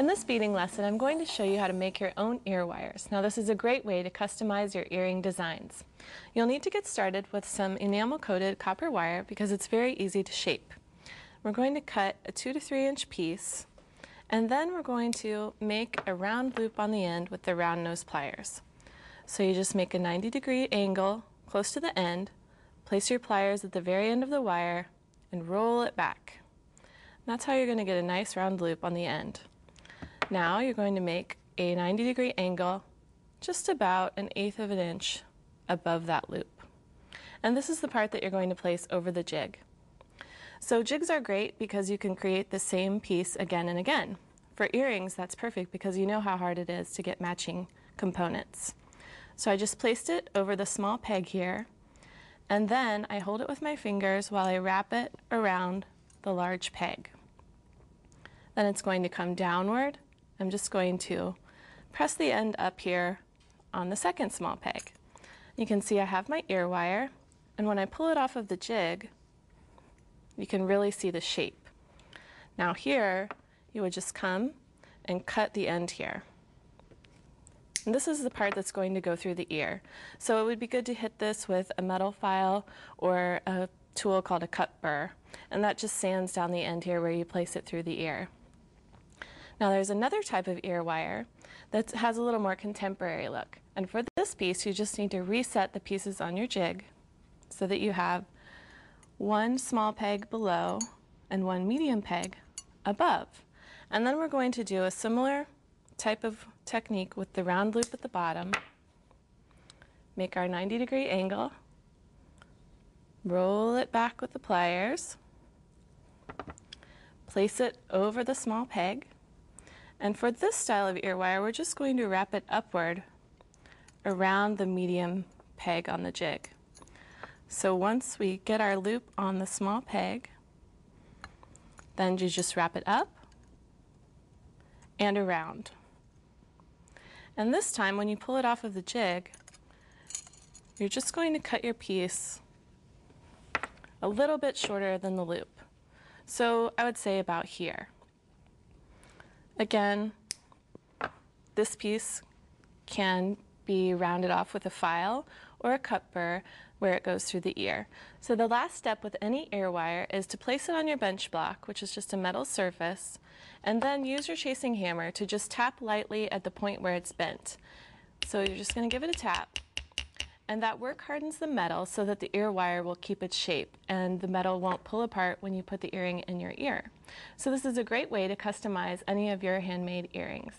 So in this beading lesson, I'm going to show you how to make your own ear wires. Now this is a great way to customize your earring designs. You'll need to get started with some enamel-coated copper wire because it's very easy to shape. We're going to cut a 2 to 3 inch piece, and then we're going to make a round loop on the end with the round nose pliers. So you just make a 90-degree angle close to the end, place your pliers at the very end of the wire, and roll it back. That's how you're going to get a nice round loop on the end. Now you're going to make a 90-degree angle just about 1/8 of an inch above that loop. And this is the part that you're going to place over the jig. So jigs are great because you can create the same piece again and again. For earrings, that's perfect because you know how hard it is to get matching components. So I just placed it over the small peg here, and then I hold it with my fingers while I wrap it around the large peg. Then it's going to come downward. I'm just going to press the end up here on the second small peg. You can see I have my ear wire, and when I pull it off of the jig, you can really see the shape. Now here, you would just come and cut the end here. And this is the part that's going to go through the ear. So it would be good to hit this with a metal file or a tool called a cut burr, and that just sands down the end here where you place it through the ear. Now there's another type of ear wire that has a little more contemporary look, and for this piece you just need to reset the pieces on your jig so that you have one small peg below and one medium peg above. And then we're going to do a similar type of technique with the round loop at the bottom. Make our 90-degree angle, roll it back with the pliers, place it over the small peg, and for this style of ear wire we're just going to wrap it upward around the medium peg on the jig. So once we get our loop on the small peg, then you just wrap it up and around. And this time when you pull it off of the jig, you're just going to cut your piece a little bit shorter than the loop. So I would say about here. Again, this piece can be rounded off with a file or a cut burr where it goes through the ear. So the last step with any ear wire is to place it on your bench block, which is just a metal surface, and then use your chasing hammer to just tap lightly at the point where it's bent. So you're just going to give it a tap, and that work hardens the metal so that the ear wire will keep its shape and the metal won't pull apart when you put the earring in your ear. So this is a great way to customize any of your handmade earrings.